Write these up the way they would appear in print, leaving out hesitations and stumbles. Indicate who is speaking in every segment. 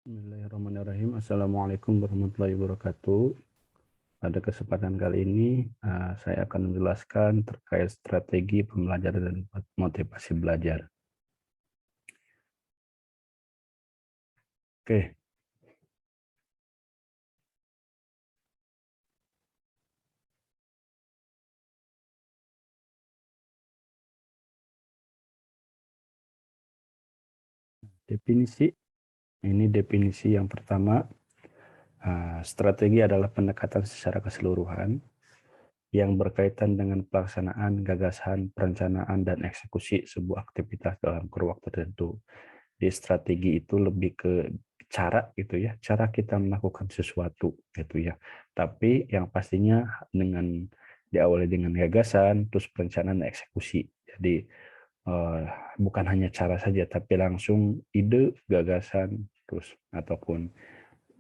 Speaker 1: Bismillahirrahmanirrahim. Assalamualaikum warahmatullahi wabarakatuh. Pada kesempatan kali ini, saya akan menjelaskan terkait strategi pembelajaran dan motivasi belajar. Oke, definisi. Ini definisi yang pertama. Strategi adalah pendekatan secara keseluruhan yang berkaitan dengan pelaksanaan, gagasan, perencanaan, dan eksekusi sebuah aktivitas dalam kurun waktu tertentu. Di strategi itu lebih ke cara gitu ya, cara kita melakukan sesuatu gitu ya. Tapi yang pastinya diawali dengan gagasan, terus perencanaan dan eksekusi. Jadi bukan hanya cara saja, tapi langsung ide, gagasan, terus ataupun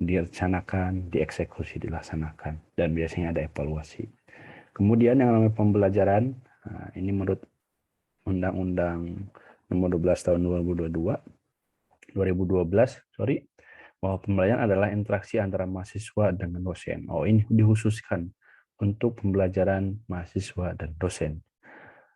Speaker 1: direncanakan, dieksekusi, dilaksanakan, dan biasanya ada evaluasi. Kemudian yang namanya pembelajaran, ini menurut Undang-Undang Nomor 12 Tahun 2012, bahwa pembelajaran adalah interaksi antara mahasiswa dengan dosen. Oh, ini dikhususkan untuk pembelajaran mahasiswa dan dosen,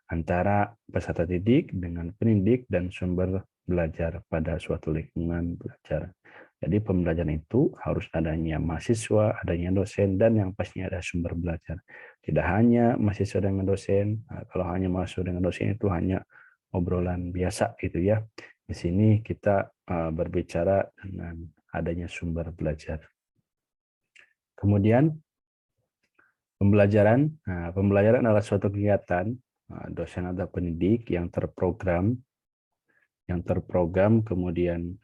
Speaker 1: antara peserta didik dengan pendidik dan sumber belajar pada suatu lingkungan belajar. Jadi pembelajaran itu harus adanya mahasiswa, adanya dosen, dan yang pastinya ada sumber belajar. Tidak hanya mahasiswa dengan dosen. Kalau hanya mahasiswa dengan dosen itu hanya obrolan biasa gitu ya. Di sini kita berbicara dengan adanya sumber belajar. Kemudian pembelajaran adalah suatu kegiatan dosen atau pendidik yang terprogram kemudian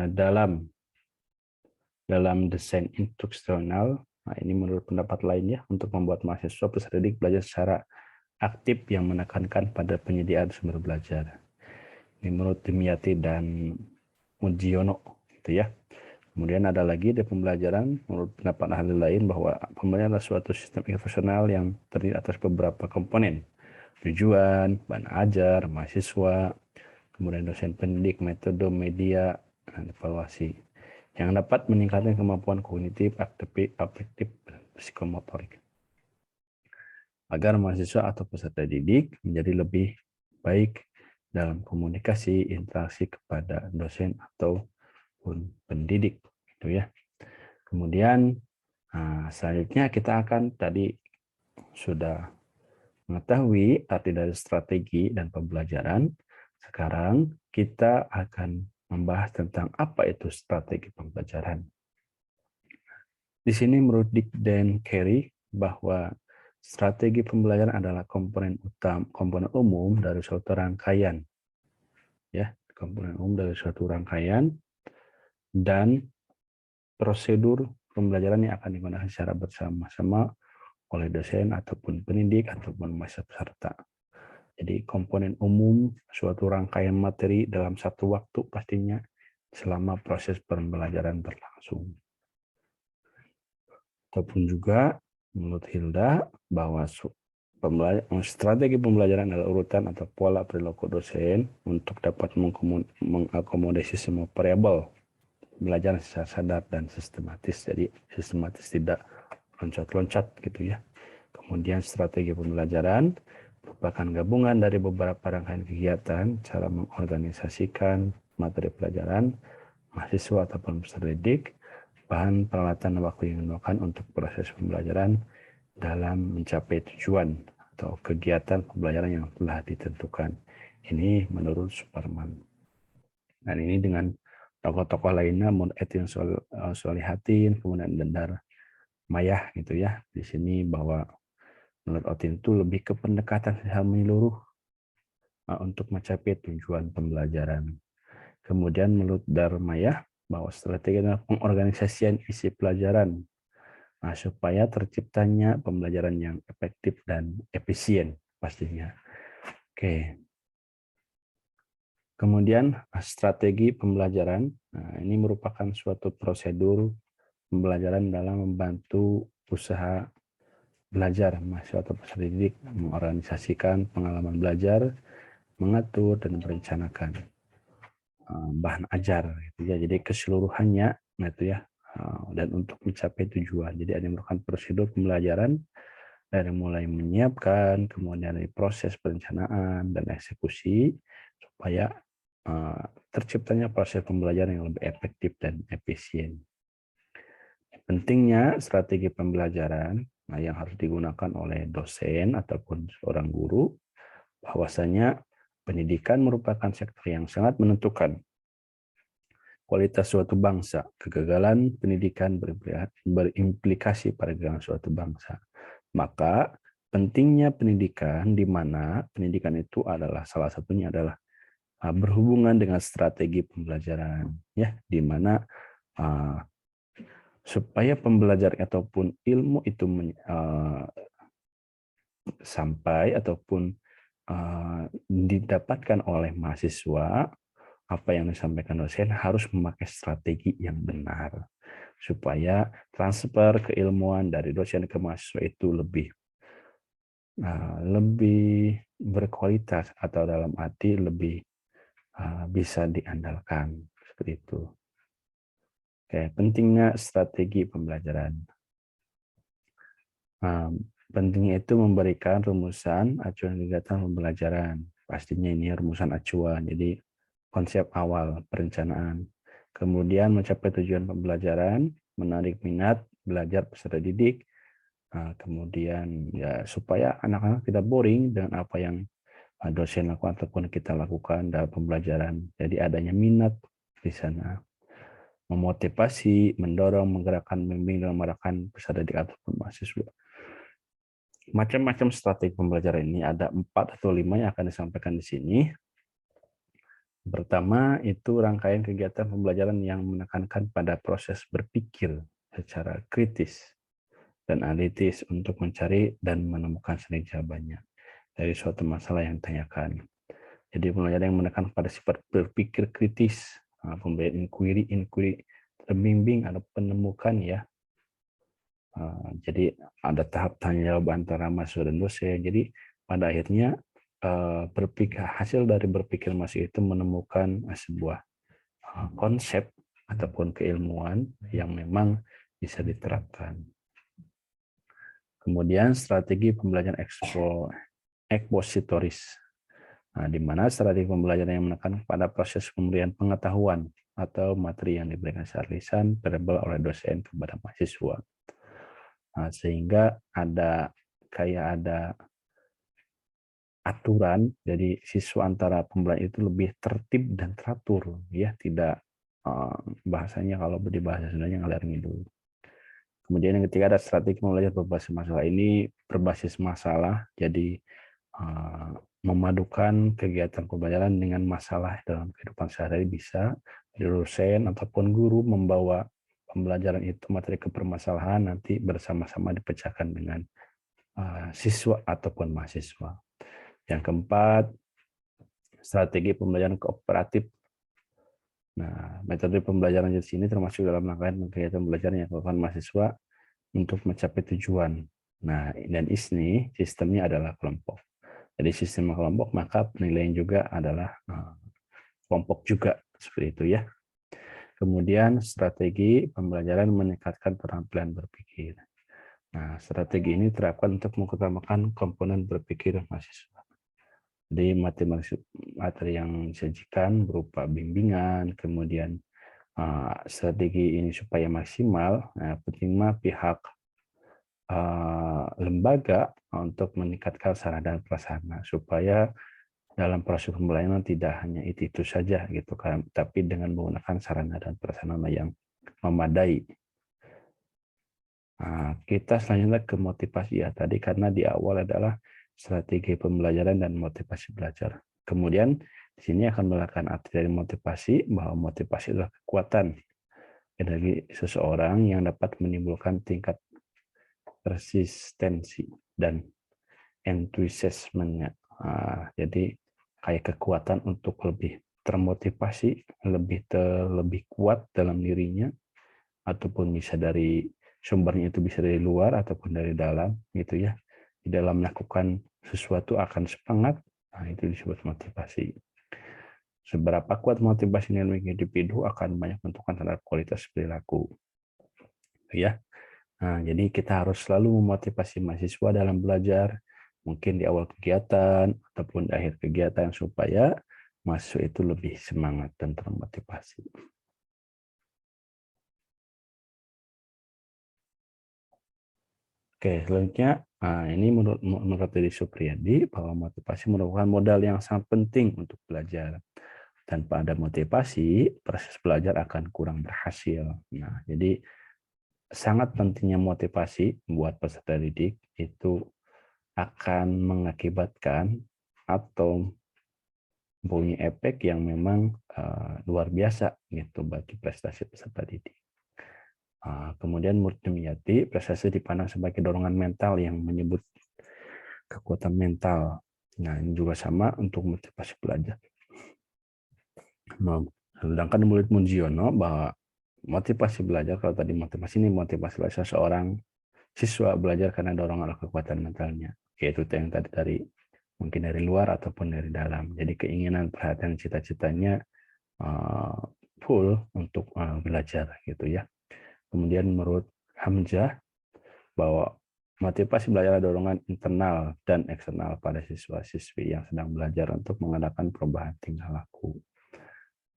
Speaker 1: dalam desain instruksional. Ini menurut pendapat lainnya untuk membuat mahasiswa peserta didik belajar secara aktif yang menekankan pada penyediaan sumber belajar. Ini menurut Dimyati dan Mujiono gitu ya. Kemudian ada lagi di pembelajaran menurut pendapat ahli lain bahwa pembelajaran adalah suatu sistem informasional yang terdiri atas beberapa komponen. Tujuan, bahan ajar, mahasiswa, kemudian dosen pendidik, metode, media, dan evaluasi yang dapat meningkatkan kemampuan kognitif, afektif, dan psikomotorik agar mahasiswa atau peserta didik menjadi lebih baik dalam komunikasi, interaksi kepada dosen ataupun pendidik gitu ya. Kemudian selanjutnya kita akan tadi sudah mengetahui arti dari strategi dan pembelajaran. Sekarang kita akan membahas tentang apa itu strategi pembelajaran. Di sini menurut Dick dan Carey bahwa strategi pembelajaran adalah komponen umum dari suatu rangkaian, ya, komponen umum dari suatu rangkaian dan prosedur pembelajaran yang akan digunakan secara bersama-sama oleh dosen ataupun pendidik ataupun mahasiswa peserta. Jadi komponen umum suatu rangkaian materi dalam satu waktu pastinya selama proses pembelajaran berlangsung. Ataupun juga menurut Hilda bahwa strategi pembelajaran adalah urutan atau pola perilaku dosen untuk dapat mengakomodasi semua variabel belajar secara sadar dan sistematis. Jadi sistematis, tidak loncat-loncat gitu ya. Kemudian strategi pembelajaran merupakan gabungan dari beberapa rangkaian kegiatan cara mengorganisasikan materi pelajaran mahasiswa ataupun peserta didik, bahan peralatan waktu yang digunakan untuk proses pembelajaran dalam mencapai tujuan atau kegiatan pembelajaran yang telah ditentukan. Ini menurut Superman. Dan ini dengan tokoh-tokoh lainnya, Etin Solihatin, kemudian Dendar Mayah gitu ya. Di sini bahwa menurut Otin itu lebih ke pendekatan secara menyeluruh untuk mencapai tujuan pembelajaran. Kemudian menurut Darmaya bahwa strategi adalah pengorganisasian isi pelajaran supaya terciptanya pembelajaran yang efektif dan efisien pastinya. Oke. Kemudian strategi pembelajaran, ini merupakan suatu prosedur pembelajaran dalam membantu usaha belajar mahasiswa atau peserta didik mengorganisasikan pengalaman belajar, mengatur dan merencanakan. bahan ajar gitu ya. Jadi keseluruhannya gitu ya. Dan untuk mencapai tujuan. Jadi ada yang merupakan prosedur pembelajaran dari mulai menyiapkan, kemudian dari proses perencanaan dan eksekusi supaya terciptanya proses pembelajaran yang lebih efektif dan efisien. Pentingnya strategi pembelajaran yang harus digunakan oleh dosen ataupun seorang guru, bahwasanya pendidikan merupakan sektor yang sangat menentukan kualitas suatu bangsa. Kegagalan pendidikan berimplikasi pada kegagalan suatu bangsa. Maka pentingnya pendidikan, di mana pendidikan itu adalah salah satunya adalah berhubungan dengan strategi pembelajaran, ya, di mana supaya pembelajaran ataupun ilmu itu sampai ataupun didapatkan oleh mahasiswa, apa yang disampaikan dosen harus memakai strategi yang benar supaya transfer keilmuan dari dosen ke mahasiswa itu lebih berkualitas atau dalam arti lebih bisa diandalkan seperti itu. Oke, pentingnya strategi pembelajaran. Pentingnya itu memberikan rumusan acuan kegiatan pembelajaran. Pastinya ini rumusan acuan, jadi konsep awal perencanaan. Kemudian mencapai tujuan pembelajaran, menarik minat belajar peserta didik. Kemudian ya supaya anak-anak tidak boring dengan apa yang dosen lakukan ataupun kita lakukan dalam pembelajaran. Jadi adanya minat di sana. Memotivasi, mendorong, menggerakkan, membimbing, dan mengarahkan peserta didik ataupun mahasiswa. Macam-macam strategi pembelajaran ini ada 4 atau 5 yang akan disampaikan di sini. Pertama itu rangkaian kegiatan pembelajaran yang menekankan pada proses berpikir secara kritis dan analitis untuk mencari dan menemukan sendiri jawabannya dari suatu masalah yang ditanyakan. Jadi pembelajaran yang menekankan pada sifat berpikir kritis, pembelajaran inquiry terbimbing atau penemukan ya. Jadi ada tahap tanya jawab antara mahasiswa dan dosen. Jadi pada akhirnya hasil dari berpikir mahasiswa itu menemukan sebuah konsep ataupun keilmuan yang memang bisa diterapkan. Kemudian strategi pembelajaran ekspositoris, di mana strategi pembelajaran yang menekan pada proses pemberian pengetahuan atau materi yang diberikan secara lisan verbal oleh dosen kepada mahasiswa. Sehingga ada aturan, jadi siswa antara pembelajaran itu lebih tertib dan teratur, ya, tidak bahasanya kalau di bahasa Sundanya ngalir ngidul. Kemudian yang ketiga ada strategi pembelajaran berbasis masalah. Ini berbasis masalah, jadi memadukan kegiatan pembelajaran dengan masalah dalam kehidupan sehari-hari. Bisa dosen ataupun guru membawa pembelajaran itu materi kepermasalahan nanti bersama-sama dipecahkan dengan siswa ataupun mahasiswa. Yang keempat, strategi pembelajaran kooperatif. Nah, metode pembelajaran di sini termasuk dalam rangkaian kegiatan pembelajaran yang dilakukan mahasiswa untuk mencapai tujuan. Nah, dan ini sistemnya adalah kelompok. Jadi sistem kelompok, maka penilaian juga adalah kelompok juga, seperti itu ya. Kemudian strategi pembelajaran meningkatkan keterampilan berpikir. Nah, strategi ini terapkan untuk mengutamakan komponen berpikir mahasiswa. Jadi materi yang disajikan berupa bimbingan, kemudian strategi ini supaya maksimal, pentingnya pihak lembaga untuk meningkatkan sarana dan prasarana supaya dalam proses pembelajaran tidak hanya itu saja gitu kan, tapi dengan menggunakan sarana dan prasarana yang memadai. Kita selanjutnya ke motivasi ya tadi, karena di awal adalah strategi pembelajaran dan motivasi belajar. Kemudian di sini akan melakukan arti dari motivasi, bahwa motivasi adalah kekuatan dari seseorang yang dapat menimbulkan tingkat resistensi dan entusiasmenya. Jadi kayak kekuatan untuk lebih termotivasi, lebih kuat dalam dirinya, ataupun bisa dari sumbernya itu bisa dari luar ataupun dari dalam gitu ya. Di dalam melakukan sesuatu akan semangat, itu disebut motivasi. Seberapa kuat motivasi dinamik individu akan banyak menentukan terhadap kualitas perilaku. Ya. Nah, jadi kita harus selalu memotivasi mahasiswa dalam belajar, mungkin di awal kegiatan ataupun di akhir kegiatan supaya mahasiswa itu lebih semangat dan termotivasi. Oke, selanjutnya, ini menurut Deddy Supriyadi bahwa motivasi merupakan modal yang sangat penting untuk belajar. Tanpa ada motivasi, proses belajar akan kurang berhasil. Nah, jadi sangat pentingnya motivasi buat peserta didik itu akan mengakibatkan atau mempunyai efek yang memang luar biasa gitu bagi prestasi peserta didik. Kemudian menurut Dimyati, prestasi dipandang sebagai dorongan mental yang menyebut kekuatan mental. Nah, ini juga sama untuk motivasi belajar. Sedangkan menurut Munjiono bahwa motivasi belajar, kalau tadi motivasi ini motivasi belajar seorang siswa belajar karena dorongan kekuatan mentalnya, yaitu yang tadi dari mungkin dari luar ataupun dari dalam. Jadi keinginan, perhatian, cita-citanya full untuk belajar gitu ya. Kemudian menurut Hamzah bahwa motivasi belajar adalah dorongan internal dan eksternal pada siswa-siswi yang sedang belajar untuk mengadakan perubahan tingkah laku.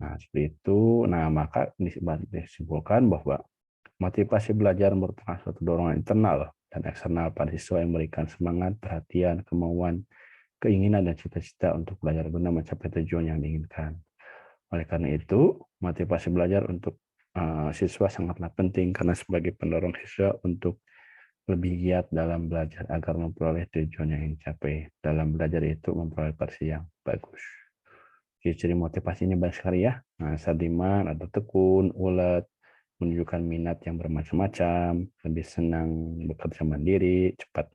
Speaker 1: Nah, seperti itu. Nah, maka disimpulkan bahwa motivasi belajar merupakan suatu dorongan internal dan eksternal pada siswa yang memberikan semangat, perhatian, kemauan, keinginan, dan cita-cita untuk belajar guna mencapai tujuan yang diinginkan. Oleh karena itu, motivasi belajar untuk siswa sangatlah penting karena sebagai pendorong siswa untuk lebih giat dalam belajar agar memperoleh tujuan yang ingin dicapai. Dalam belajar itu memperoleh versi yang bagus. Ciri-ciri motivasi ini banyak sekali ya. Nah, Sardiman atau tekun, ulet, menunjukkan minat yang bermacam-macam, lebih senang bekerja mandiri, cepat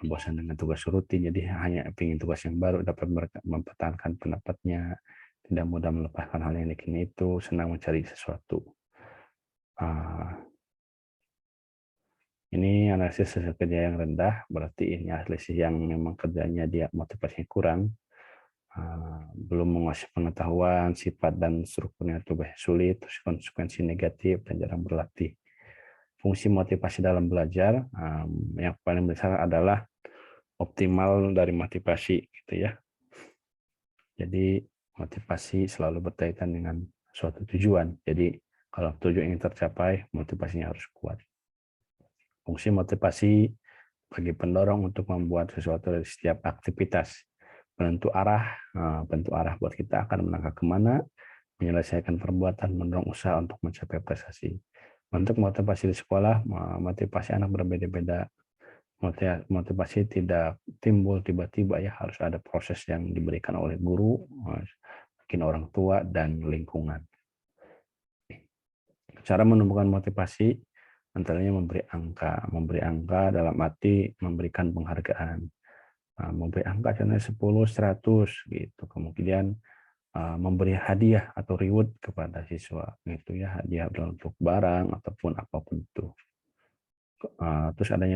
Speaker 1: bosan dengan tugas rutin, jadi hanya ingin tugas yang baru, dapat mempertahankan pendapatnya, tidak mudah melepaskan hal yang diingini itu, senang mencari sesuatu. Ini analisis hasil kerja yang rendah, berarti ini analisis yang memang kerjanya dia motivasinya kurang, belum menguasai pengetahuan, sifat dan strukturnya tugas sulit, terus konsekuensi negatif dan jarang berlatih. Fungsi motivasi dalam belajar yang paling besar adalah optimal dari motivasi, gitu ya. Jadi motivasi selalu berkaitan dengan suatu tujuan. Jadi kalau tujuan ingin tercapai, motivasinya harus kuat. Fungsi motivasi bagi pendorong untuk membuat sesuatu dari setiap aktivitas. Penentu arah buat kita akan melangkah kemana, menyelesaikan perbuatan, mendorong usaha untuk mencapai prestasi. Untuk motivasi di sekolah, motivasi anak berbeda-beda. Motivasi tidak timbul tiba-tiba ya, harus ada proses yang diberikan oleh guru, mungkin orang tua, dan lingkungan. Cara menumbuhkan motivasi antaranya memberi angka dalam arti memberikan penghargaan. Memberi angka contohnya 10, 100 gitu. Kemudian memberi hadiah atau reward kepada siswa gitu ya, hadiah dalam bentuk barang ataupun apapun itu. Terus adanya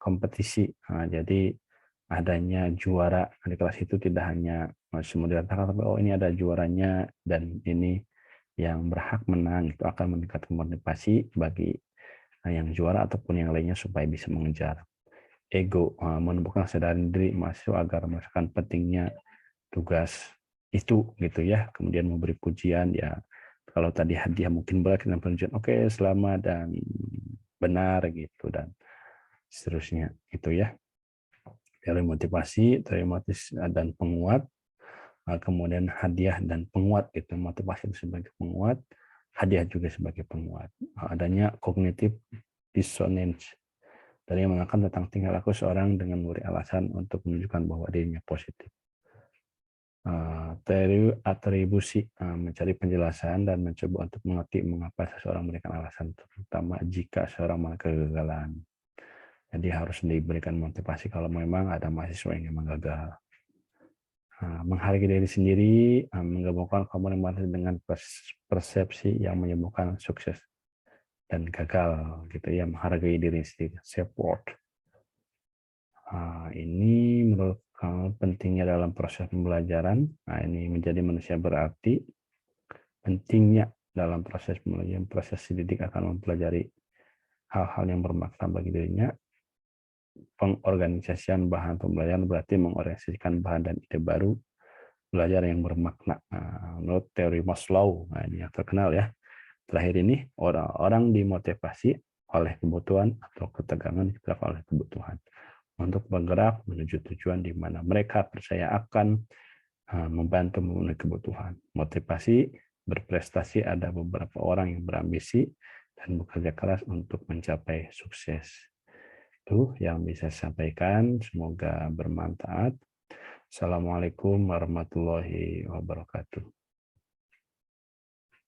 Speaker 1: kompetisi. Jadi adanya juara di kelas itu tidak hanya semua dikatakan, tapi oh ini ada juaranya dan ini yang berhak menang, itu akan meningkatkan motivasi bagi yang juara ataupun yang lainnya supaya bisa mengejar. Ego, menumbuhkan kesadaran diri mahasiswa agar merasakan pentingnya tugas itu gitu ya. Kemudian memberi pujian ya, kalau tadi hadiah mungkin berat dan pujian, oke, selamat dan benar gitu, dan seterusnya gitu ya. Dari motivasi, dan penguat, kemudian hadiah dan penguat itu, motivasi sebagai penguat, hadiah juga sebagai penguat. Adanya cognitive dissonance dari yang mengatakan tentang tingkah laku seorang dengan memberi alasan untuk menunjukkan bahwa dirinya positif. Teori atribusi, mencari penjelasan dan mencoba untuk mengerti mengapa seseorang memberikan alasan, terutama jika seorang mengalami kegagalan. Jadi harus diberikan motivasi kalau memang ada mahasiswa yang memang gagal. Menghargai diri sendiri, menggabungkan komponen dengan persepsi yang menyembuhkan sukses dan gagal gitu ya, menghargai diri sendiri, self worth. Ini menurut pentingnya dalam proses pembelajaran. Nah, ini menjadi manusia berarti pentingnya dalam proses pembelajaran, proses didik akan mempelajari hal-hal yang bermakna bagi dirinya. Pengorganisasian bahan pembelajaran berarti mengorganisasikan bahan dan ide baru belajar yang bermakna. Nah, menurut teori Maslow, nah ini yang terkenal ya. Terakhir ini, orang-orang dimotivasi oleh kebutuhan atau ketegangan ditekan oleh kebutuhan untuk bergerak menuju tujuan di mana mereka percaya akan membantu memenuhi kebutuhan. Motivasi berprestasi, ada beberapa orang yang berambisi dan bekerja keras untuk mencapai sukses. Itu yang bisa saya sampaikan, semoga bermanfaat. Assalamualaikum warahmatullahi wabarakatuh.